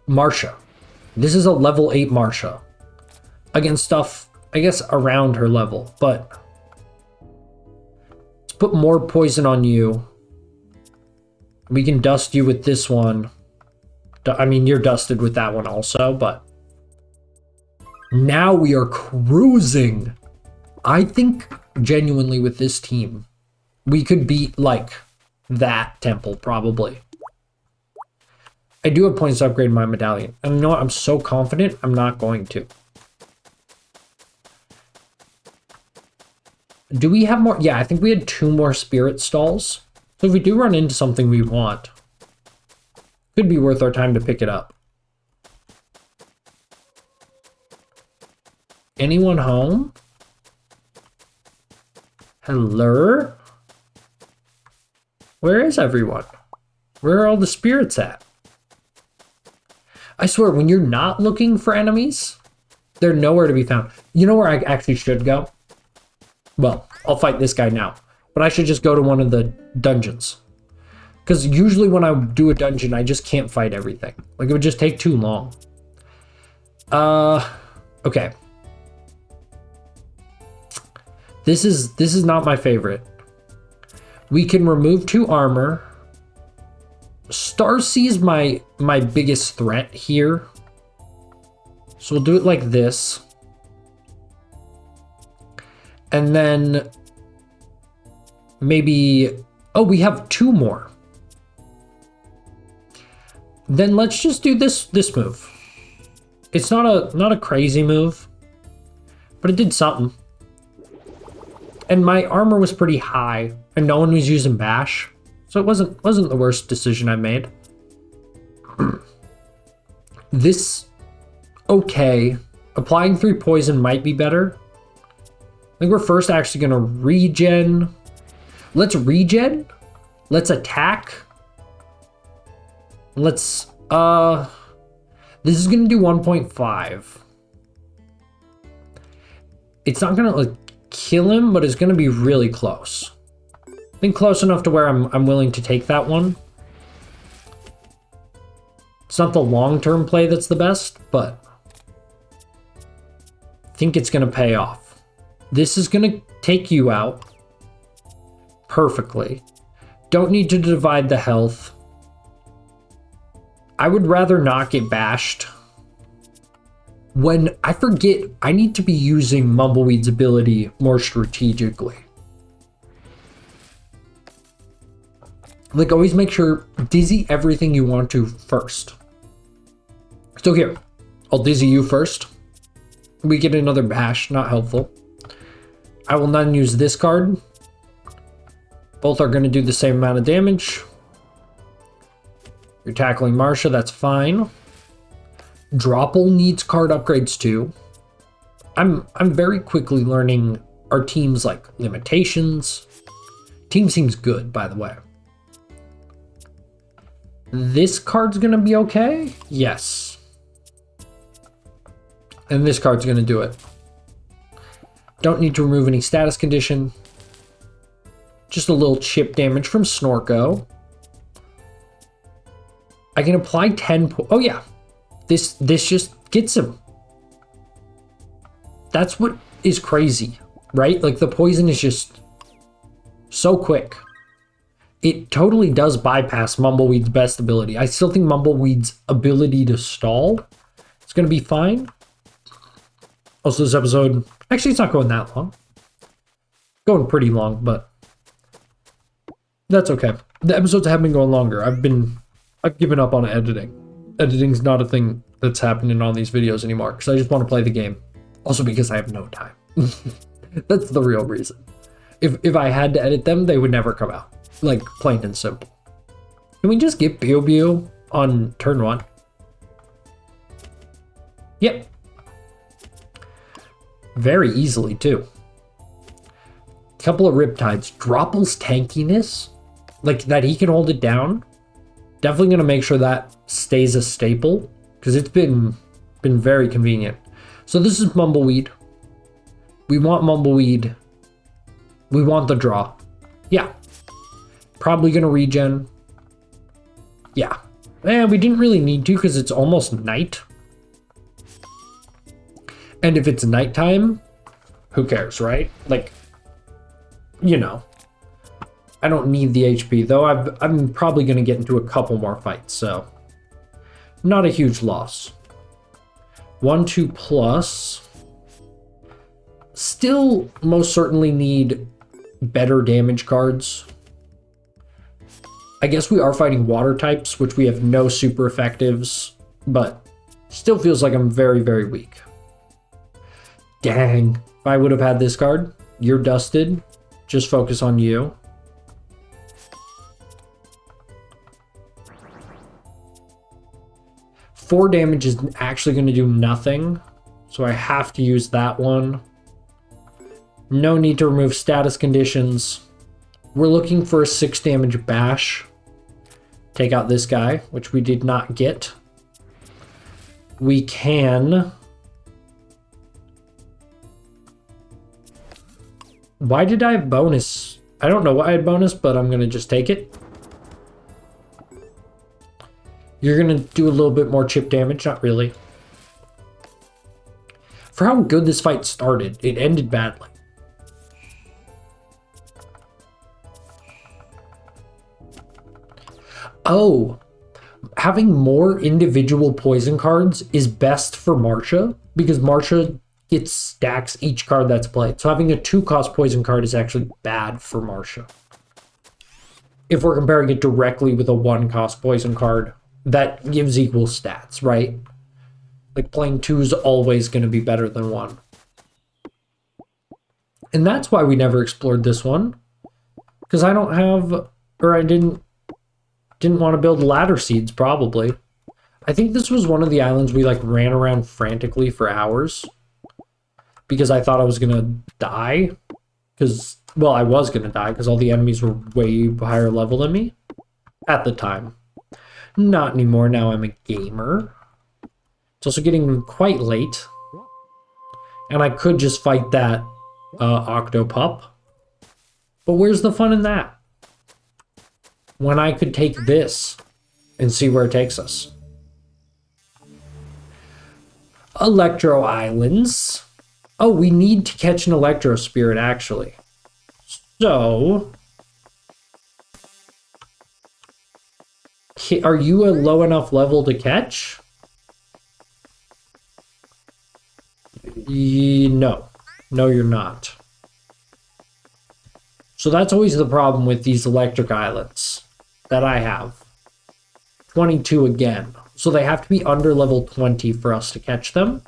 Marsha. This is a level 8 Marsha. Against stuff I guess, around her level, but let's put more poison on you. We can dust you with this one. I mean, you're dusted with that one also, but now we are cruising. I think genuinely with this team, we could beat like that temple probably. I do have points to upgrade my medallion. And you know what? I'm so confident I'm not going to. Do we have more? Yeah, I think we had 2 more spirit stalls. So if we do run into something we want, could be worth our time to pick it up. Anyone home? Hello? Where is everyone? Where are all the spirits at? I swear, when you're not looking for enemies, they're nowhere to be found. You know where I actually should go? Well, I'll fight this guy now. But I should just go to one of the dungeons. Because usually when I do a dungeon, I just can't fight everything. Like, it would just take too long. Okay. This is not my favorite. We can remove 2 armor. Starcy is my biggest threat here. So we'll do it like this. And then maybe, oh, we have 2 more. Then let's just do this move. It's not a crazy move, but it did something. And my armor was pretty high, and no one was using bash, so it wasn't the worst decision I made. This, okay. Applying 3 poison might be better. I think we're first actually gonna regen. Let's regen. Let's attack. Let's, this is gonna do 1.5. It's not gonna like kill him, but it's gonna be really close. I think close enough to where I'm willing to take that one. It's not the long-term play that's the best, but I think it's gonna pay off. This is gonna take you out perfectly. Don't need to divide the health. I would rather not get bashed. When I forget, I need to be using Mumbleweed's ability more strategically. Like, always make sure dizzy everything you want to first. So here, I'll dizzy you first. We get another bash, not helpful. I will then use this card. Both are going to do the same amount of damage. You're tackling Marsha, that's fine. Dropple needs card upgrades too. I'm very quickly learning our team's like limitations. Team seems good, by the way. This card's gonna be okay? Yes. And this card's gonna do it. Don't need to remove any status condition. Just a little chip damage from Snorko. I can apply 10 oh yeah. This just gets him. That's what is crazy, right? Like, the poison is just so quick. It totally does bypass Mumbleweed's best ability. I still think Mumbleweed's ability to stall is going to be fine. Also, this episode, actually, it's not going that long. Going pretty long, but that's okay. The episodes have been going longer. I've given up on editing. Editing's not a thing that's happening on these videos anymore because I just want to play the game. Also because I have no time. That's the real reason. If I had to edit them, they would never come out. Like, plain and simple. Can we just get Bio Bio on turn 1? Yep. Very easily, too. Couple of Riptides. Dropple's tankiness, like that he can hold it down. Definitely going to make sure that stays a staple because it's been very convenient. So this is Mumbleweed. We want Mumbleweed. We want the draw. Yeah. Probably going to regen. Yeah. And we didn't really need to because it's almost night. And if it's nighttime, who cares, right? Like, you know, I don't need the HP, though I'm probably going to get into a couple more fights, so not a huge loss. 1-2 plus. Still most certainly need better damage cards. I guess we are fighting water types, which we have no super effectives, but still feels like I'm very, very weak. Dang. If I would have had this card, you're dusted. Just focus on you. Four damage is actually going to do nothing, so I have to use that one. No need to remove status conditions. We're looking for a 6 damage bash. Take out this guy, which we did not get. We can... Why did I have bonus? I don't know why I had bonus, but I'm going to just take it. You're going to do a little bit more chip damage. Not really. For how good this fight started, it ended badly. Oh, having more individual poison cards is best for Marcia, because Marcia gets stacks each card that's played. So having a 2-cost poison card is actually bad for Marcia. If we're comparing it directly with a 1-cost poison card, that gives equal stats, right? Like playing 2 is always going to be better than 1. And that's why we never explored this one. Because I don't have, or I didn't want to build ladder seeds, probably. I think this was one of the islands we like ran around frantically for hours. Because I thought I was going to die. Because, well, I was going to die because all the enemies were way higher level than me. At the time. Not anymore, now I'm a gamer. It's also getting quite late. And I could just fight that Octopup. But where's the fun in that? When I could take this and see where it takes us. Electro Islands. Oh, we need to catch an Electro Spirit, actually. So... are you a low enough level to catch? No. No, you're not. So that's always the problem with these electric islands that I have. 22 again. So they have to be under level 20 for us to catch them.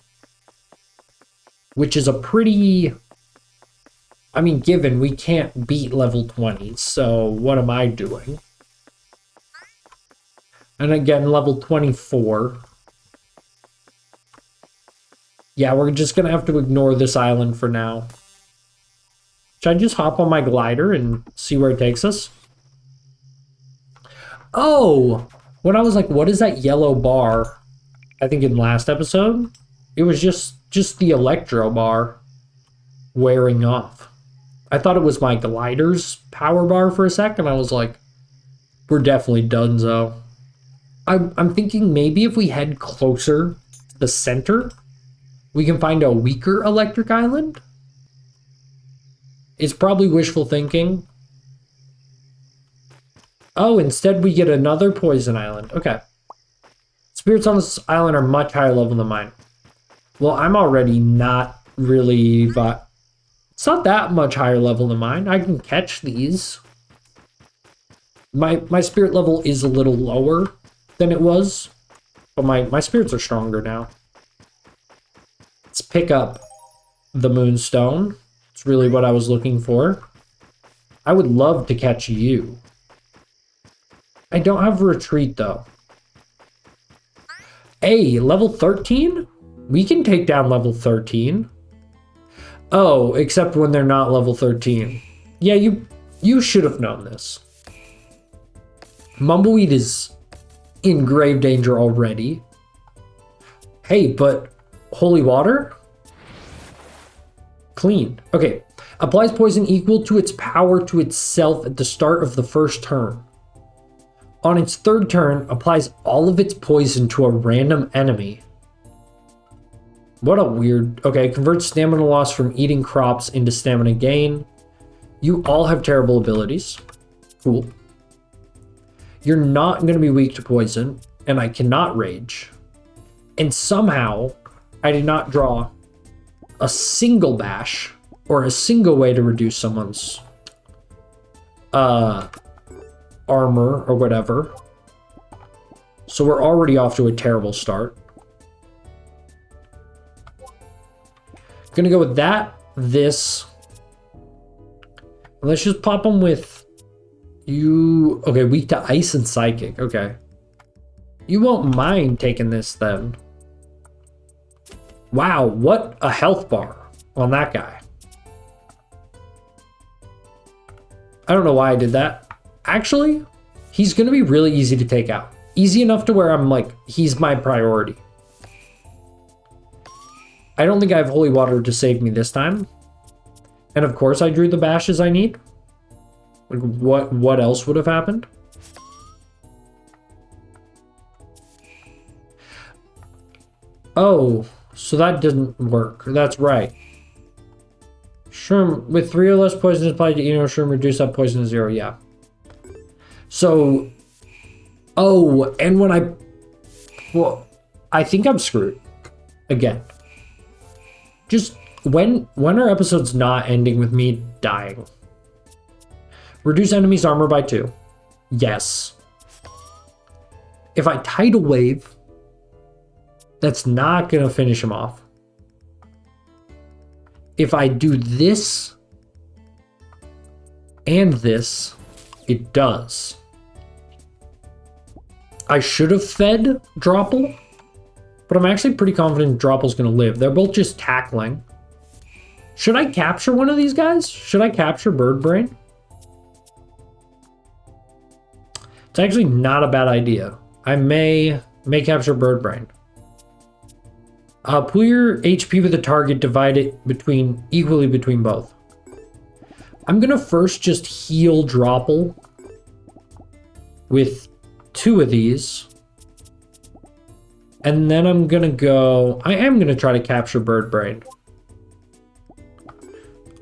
Which is a pretty... I mean, given we can't beat level 20, so what am I doing? And again, level 24. Yeah, we're just going to have to ignore this island for now. Should I just hop on my glider and see where it takes us? Oh! When I was like, what is that yellow bar? I think in last episode, it was just the electro bar wearing off. I thought it was my glider's power bar for a second. I was like, we're definitely donezo. I'm thinking maybe if we head closer to the center, we can find a weaker electric island. It's probably wishful thinking. Oh, instead we get another poison island. Okay. Spirits on this island are much higher level than mine. Well, I'm already not really... It's not that much higher level than mine. I can catch these. My spirit level is a little lower than it was, but my spirits are stronger now. Let's pick up the Moonstone. It's really what I was looking for. I would love to catch you. I don't have retreat though. Hey, level 13? We can take down level 13. Oh, except when they're not level 13. Yeah, you should have known this. Mumbleweed is in grave danger already. Hey, but holy water? Clean. Okay. Applies poison equal to its power to itself at the start of the first turn. On its third turn, applies all of its poison to a random enemy. What a weird... Okay, convert stamina loss from eating crops into stamina gain. You all have terrible abilities. Cool. You're not going to be weak to poison, and I cannot rage. And somehow, I did not draw a single bash or a single way to reduce someone's armor or whatever. So we're already off to a terrible start. Gonna go with that, this. Let's just pop them with you. Okay, weak to ice and psychic. Okay. You won't mind taking this then. Wow, what a health bar on that guy. I don't know why I did that. Actually, he's gonna be really easy to take out. Easy enough to where I'm like, he's my priority. I don't think I have holy water to save me this time. And of course I drew the bashes I need. Like what else would have happened? Oh, so that didn't work. That's right. Shroom, with 3 or less poison applied to eating a shroom, reduce that poison to 0, yeah. So, oh, and when well, I think I'm screwed. Again. Just, when are episodes not ending with me dying? Reduce enemies' armor by 2. Yes. If I tidal wave, that's not gonna finish him off. If I do this and this, it does. I should have fed Dropple, but I'm actually pretty confident Dropple's gonna live. They're both just tackling. Should I capture one of these guys? Should I capture Bird Brain? It's actually not a bad idea. I may capture Bird Brain. Pull your HP with the target, divide it equally between both. I'm gonna first just heal Dropple with 2 of these. And then I am gonna try to capture Bird Brain.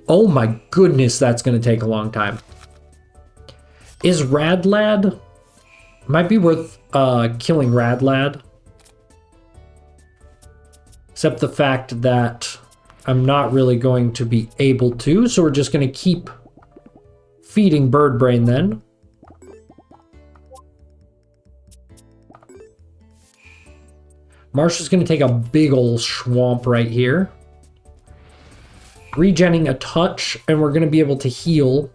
Oh my goodness, that's gonna take a long time. Is Radlad? Might be worth killing Radlad. Except the fact that I'm not really going to be able to, so we're just going to keep feeding Bird Brain then. Marsha's going to take a big ol' swamp right here. Regenning a touch, and we're going to be able to heal.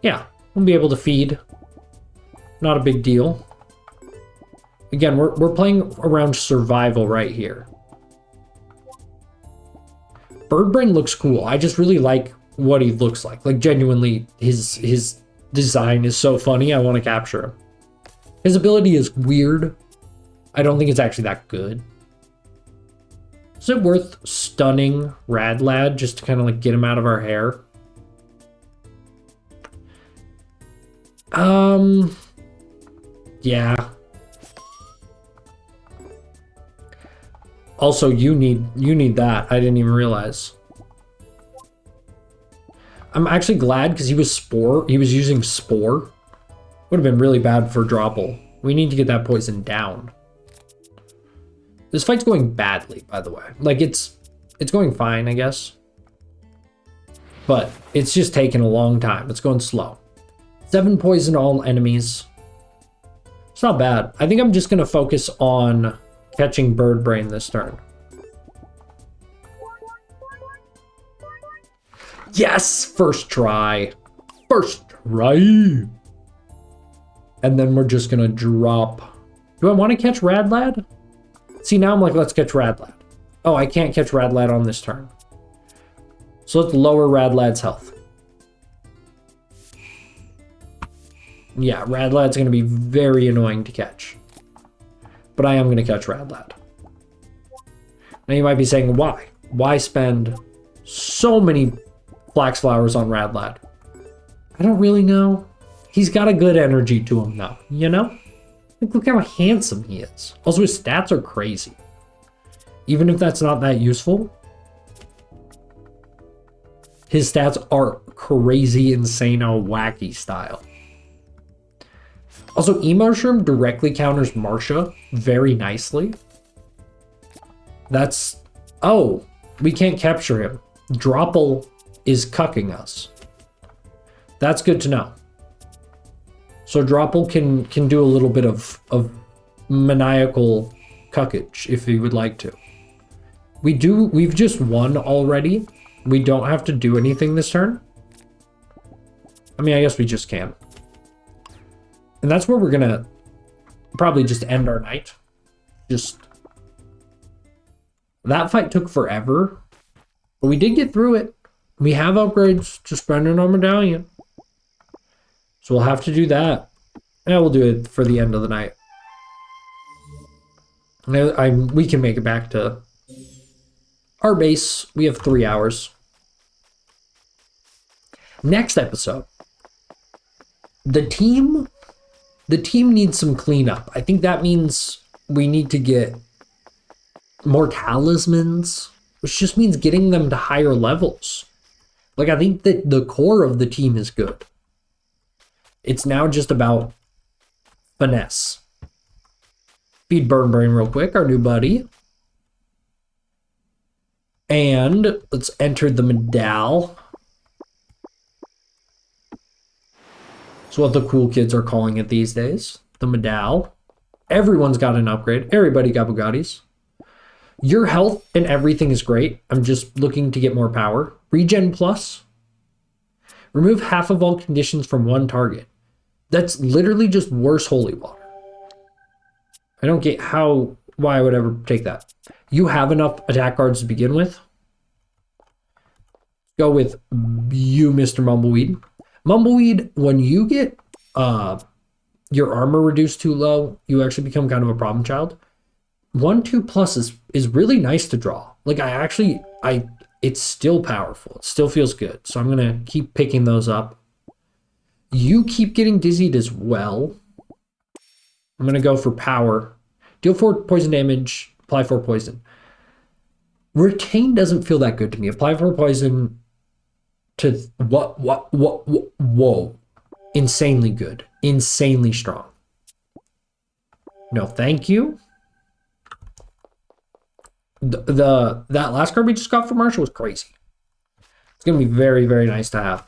Yeah, we'll be able to feed. Not a big deal. Again, we're playing around survival right here. Bird Brain looks cool. I just really like what he looks like. Like, genuinely, his design is so funny. I want to capture him. His ability is weird. I don't think it's actually that good. Is it worth stunning Radlad just to kind of like get him out of our hair? Yeah. Also, you need that. I didn't even realize. I'm actually glad because he was using Spore. Would have been really bad for Dropple. We need to get that poison down. This fight's going badly, by the way. Like, it's going fine, I guess. But it's just taking a long time. It's going slow. 7 poison all enemies. It's not bad. I think I'm just going to focus on catching Bird Brain this turn. Yes! First try. First try. And then we're just going to drop. Do I want to catch Radlad? See, now I'm like, let's catch Radlad. Oh, I can't catch Radlad on this turn. So let's lower Radlad's health. Yeah, Radlad's going to be very annoying to catch. But I am going to catch Radlad. Now you might be saying, why? Why spend so many flax flowers on Radlad? I don't really know. He's got a good energy to him though, you know? Like, look how handsome he is. Also, his stats are crazy. Even if that's not that useful, his stats are crazy, insane, wacky style. Also, Emoshroom directly counters Marsha very nicely. That's... Oh, we can't capture him. Dropple is cucking us. That's good to know. So Dropple can do a little bit of maniacal cuckage if he would like to. We've just won already. We don't have to do anything this turn. I mean, I guess we just can. And that's where we're gonna probably just end our night. Just... That fight took forever, but we did get through it. We have upgrades to spend on our medallion. So we'll have to do that. Yeah, we'll do it for the end of the night. We can make it back to our base. We have 3 hours. Next episode. The team needs some cleanup. I think that means we need to get more talismans, which just means getting them to higher levels. Like, I think that the core of the team is good. It's now just about finesse. Feed Burn Brain real quick, our new buddy. And let's enter the medal. That's what the cool kids are calling it these days. The medal. Everyone's got an upgrade. Everybody got Bugattis. Your health and everything is great. I'm just looking to get more power. Regen plus. Remove half of all conditions from one target. That's literally just worse holy water. I don't get why I would ever take that. You have enough attack cards to begin with. Go with you, Mr. Mumbleweed. Mumbleweed, when you get your armor reduced too low, you actually become kind of a problem child. 1/2 plus is really nice to draw. Like, it's still powerful. It still feels good. So I'm gonna keep picking those up. You keep getting dizzied as well. I'm gonna go for power. Deal 4 poison damage, apply 4 poison. Retain doesn't feel that good to me. Apply 4 poison to whoa. Insanely good. Insanely strong. No, thank you. That last card we just got from Marshall was crazy. It's gonna be very, very nice to have.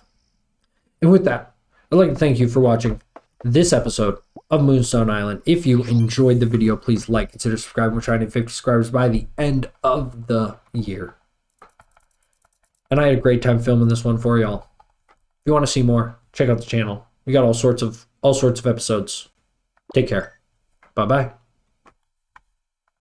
And with that, I'd like to thank you for watching this episode of Moonstone Island. If you enjoyed the video, please like, consider subscribing. We're trying to hit 50 subscribers by the end of the year. And I had a great time filming this one for y'all. If you want to see more, check out the channel. We got all sorts of episodes. Take care. Bye-bye.